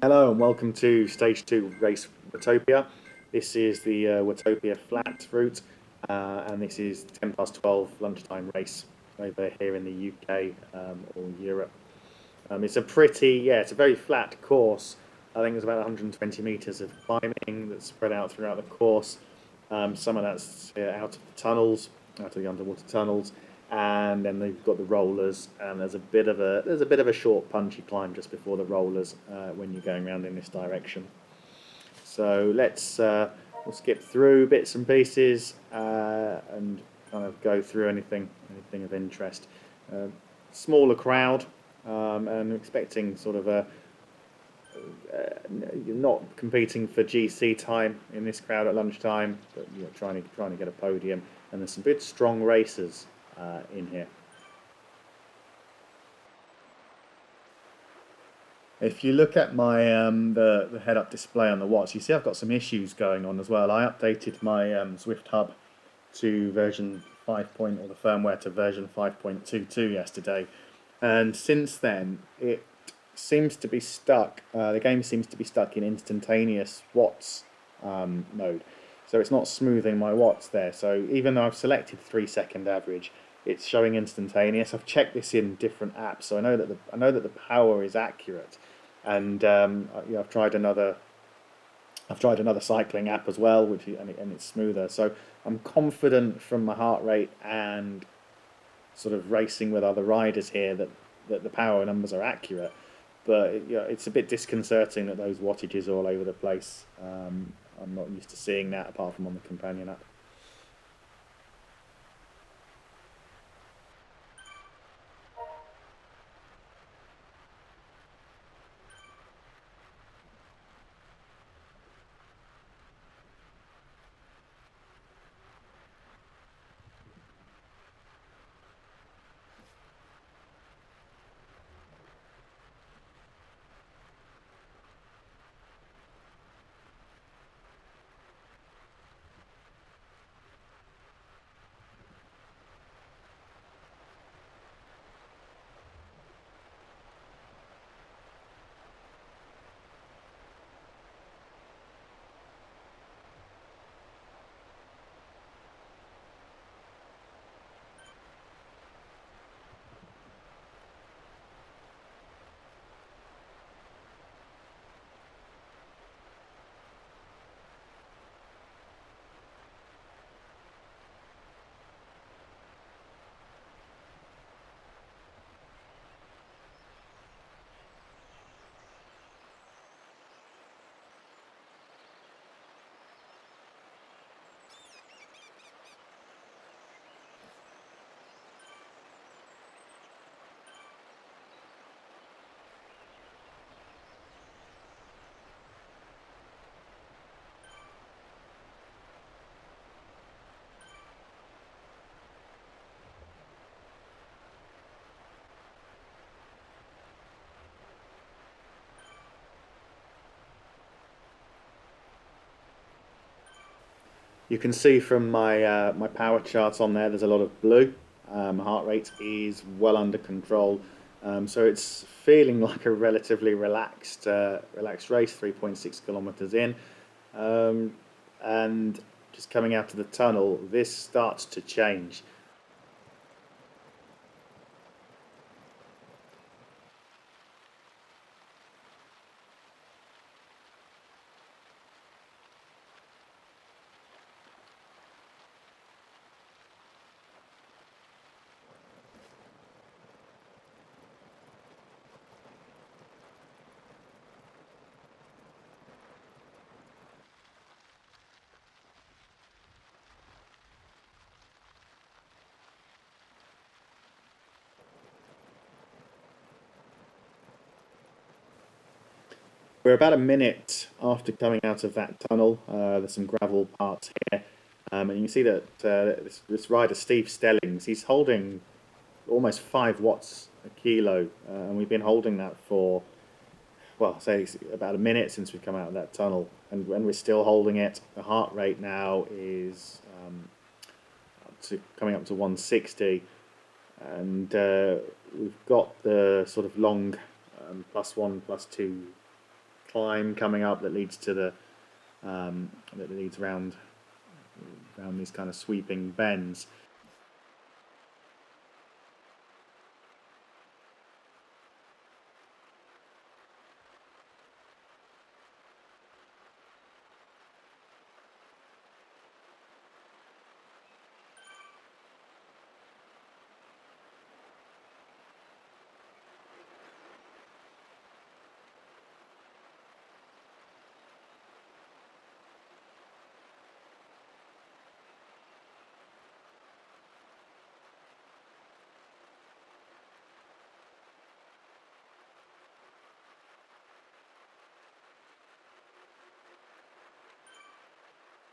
Hello and welcome to Stage 2 Race Watopia. This is the Watopia flat route and this is 10 past 12 lunchtime race over here in the UK or Europe. It's a very flat course. I think there's about 120 metres of climbing that's spread out throughout the course. Some of that's out of the tunnels, out of the underwater tunnels, and then they've got the rollers. And there's a bit of a short, punchy climb just before the rollers when you're going around in this direction. So we'll skip through bits and pieces and kind of go through anything of interest. Uh, Smaller crowd, and expecting sort of you're not competing for GC time in this crowd at lunchtime, but you're trying to get a podium. And there's some good strong racers in here. If you look at my the head-up display on the watch, you see I've got some issues going on as well. I updated my Zwift hub to version 5 point, or the firmware to version 5.22 yesterday, and since then it seems to be stuck. The game seems to be stuck in instantaneous watts mode, so it's not smoothing my watts there. So even though I've selected 3 second average, it's showing instantaneous. I've checked this in different apps, so I know that the power is accurate, and I've tried another cycling app as well, and it's smoother. So I'm confident from my heart rate and sort of racing with other riders here that the power numbers are accurate. But it's a bit disconcerting that those wattages are all over the place. I'm not used to seeing that apart from on the companion app. You can see from my power chart on there, there's a lot of blue. Heart rate is well under control, so it's feeling like a relatively relaxed race. 3.6 kilometers in, um, and just coming out of the tunnel, this starts to change. We're about a minute after coming out of that tunnel. There's some gravel parts here, and you can see that this rider, Steve Stellings, he's holding almost 5 watts a kilo, and we've been holding that for, well, say it's about a minute since we've come out of that tunnel, and when we're still holding it, the heart rate now is coming up to 160, and we've got the sort of long +1, +2 climb coming up that leads to the that leads round these kind of sweeping bends.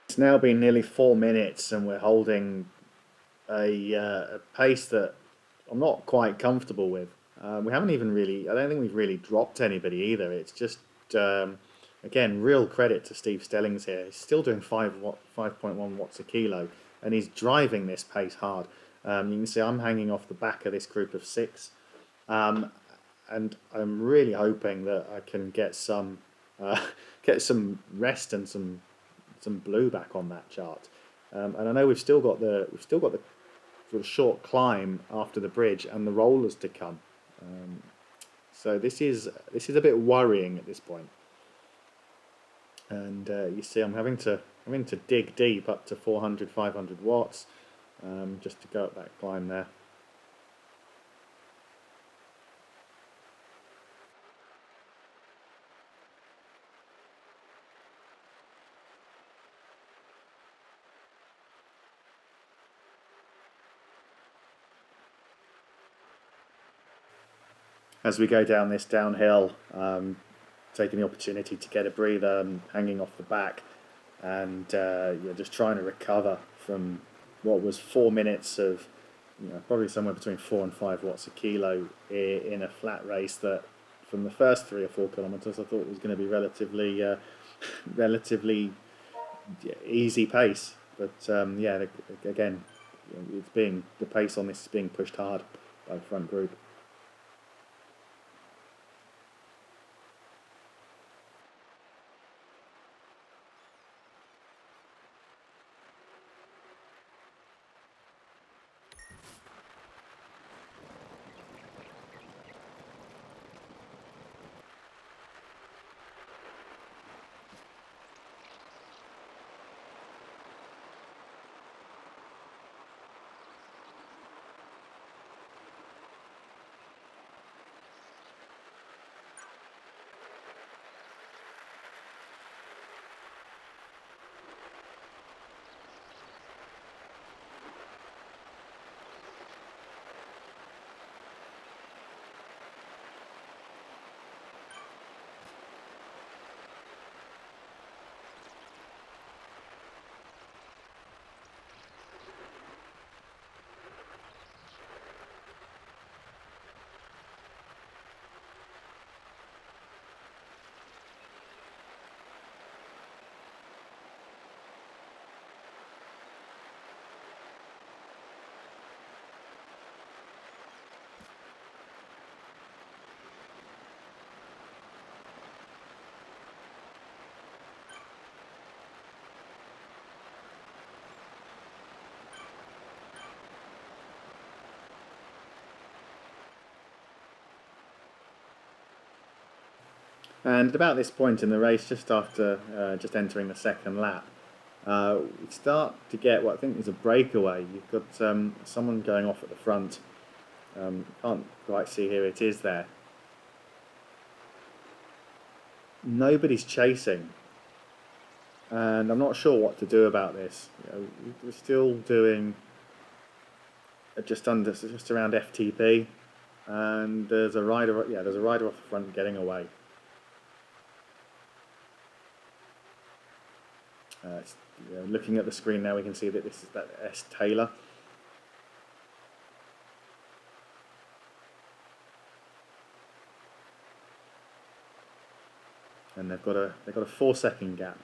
It's now been nearly 4 minutes, and we're holding a pace that I'm not quite comfortable with. We haven't even really, I don't think we've really dropped anybody either. It's just, again, real credit to Steve Stellings here. He's still doing 5.1 watts a kilo, and he's driving this pace hard. You can see I'm hanging off the back of this group of 6, and I'm really hoping that I can get some get some rest and some blue back on that chart. And I know we've still got the sort of short climb after the bridge and the rollers to come. So this is a bit worrying at this point. And you see, I'm having to dig deep up to 400, 500 watts just to go up that climb there. As we go down this downhill, taking the opportunity to get a breather, hanging off the back, and just trying to recover from what was 4 minutes of, probably somewhere between 4 and 5 watts a kilo in a flat race that, from the first 3 or 4 kilometres, I thought was going to be relatively easy pace. But again, the pace on this is being pushed hard by the front group. And at about this point in the race, just after just entering the second lap, we start to get what I think is a breakaway. You've got someone going off at the front. Can't quite see who it is there. Nobody's chasing, and I'm not sure what to do about this. We're still doing just around FTP, and there's a rider off the front getting away. Looking at the screen now, we can see that this is that S. Taylor. And they've got a 4-second gap.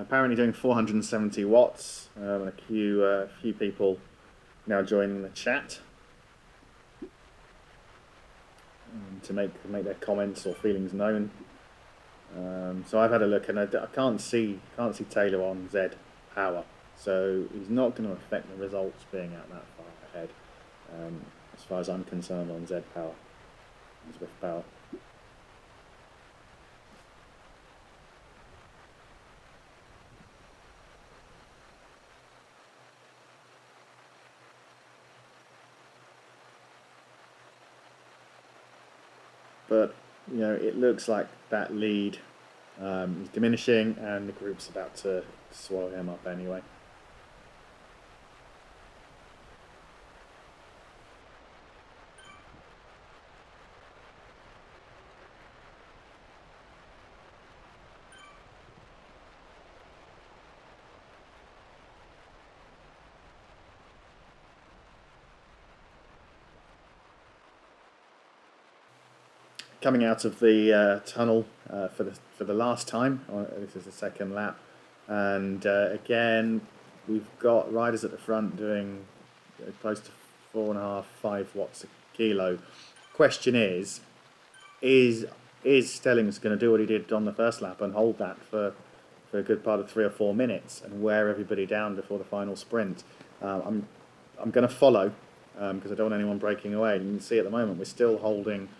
Apparently doing 470 watts. A few people now joining the chat to make their comments or feelings known. So I've had a look, and I can't see Taylor on Z power, so he's not going to affect the results being out that far ahead, as far as I'm concerned on Z power, Zwift power. But it looks like that lead is diminishing, and the group's about to swallow him up anyway. Coming out of the tunnel for the last time. This is the second lap, and again we've got riders at the front doing close to 4.5, 5 watts a kilo. Question is Stellings going to do what he did on the first lap and hold that for a good part of 3 or 4 minutes and wear everybody down before the final sprint? I'm going to follow because I don't want anyone breaking away. And you can see at the moment we're still holding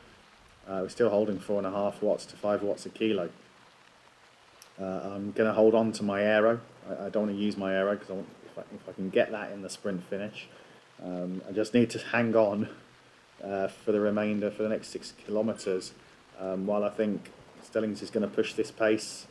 4.5 watts to 5 watts a kilo. I'm going to hold on to my aero. I don't want to use my aero because if I can get that in the sprint finish, I just need to hang on for the next 6 kilometres, while I think Stellings is going to push this pace.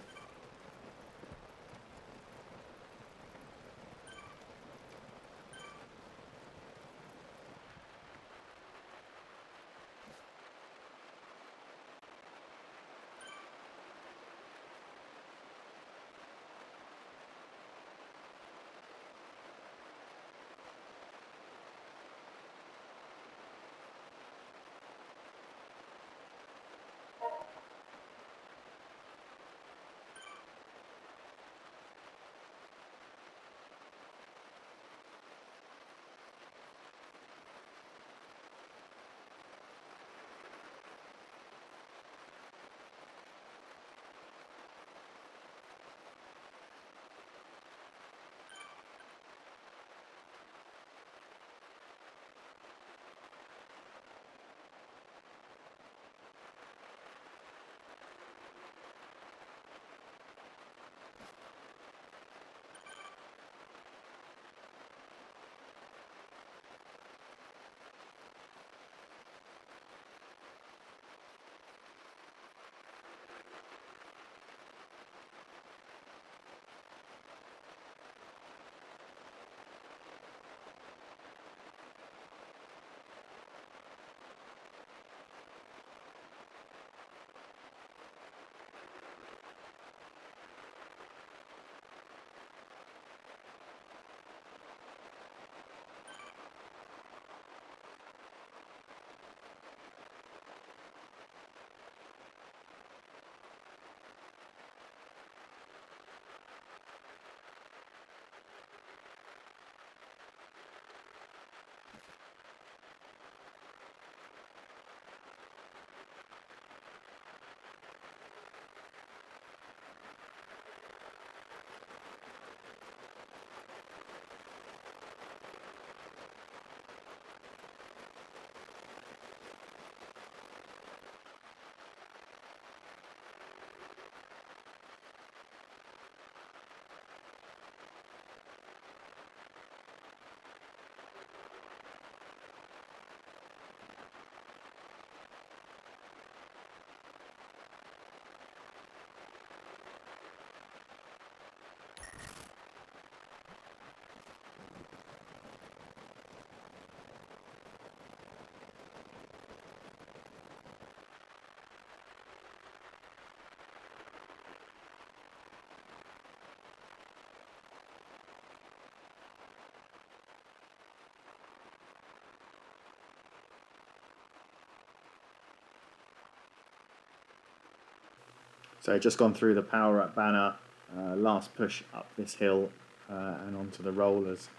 So just gone through the power up banner. Last push up this hill and onto the rollers.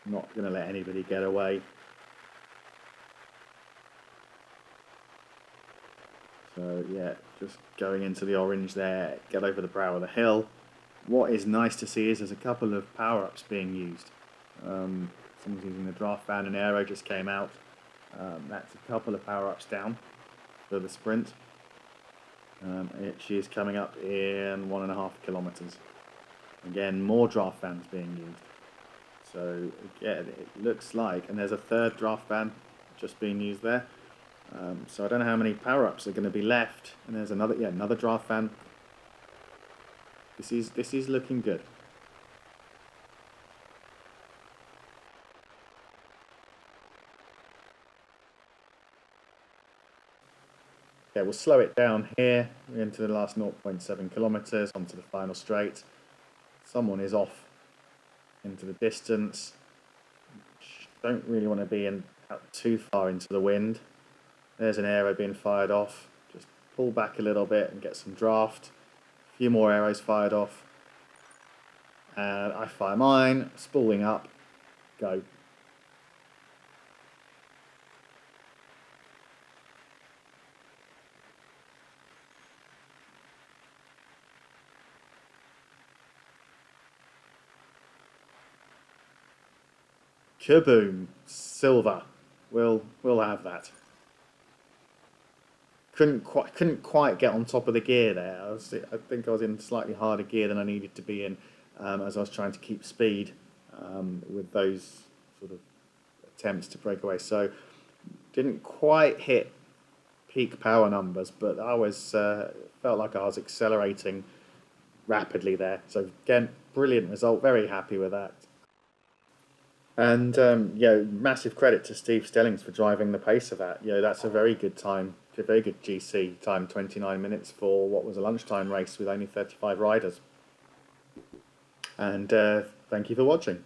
Not going to let anybody get away. So yeah, just going into the orange there, get over the brow of the hill. What is nice to see is there's a couple of power-ups being used. Someone's using the draft van, and aero just came out. That's a couple of power-ups down for the sprint. She is coming up in 1.5 kilometers. Again, more draft vans being used. So again, it looks like, and there's a third draft van just being used there. So I don't know how many power-ups are going to be left. And there's another draft van. This is looking good. Okay, we'll slow it down here. We're into the last 0.7 kilometers onto the final straight. Someone is off into the distance. Don't really want to be out too far into the wind. There's an aero being fired off. Just pull back a little bit and get some draft. A few more arrows fired off. And I fire mine, spooling up, go. Kaboom! Silver. We'll have that. Couldn't quite get on top of the gear there. I think I was in slightly harder gear than I needed to be in, as I was trying to keep speed with those sort of attempts to break away. So didn't quite hit peak power numbers, but I was felt like I was accelerating rapidly there. So again, brilliant result. Very happy with that. And massive credit to Steve Stellings for driving the pace of that. That's a very good time, a very good GC time, 29 minutes for what was a lunchtime race with only 35 riders. And thank you for watching.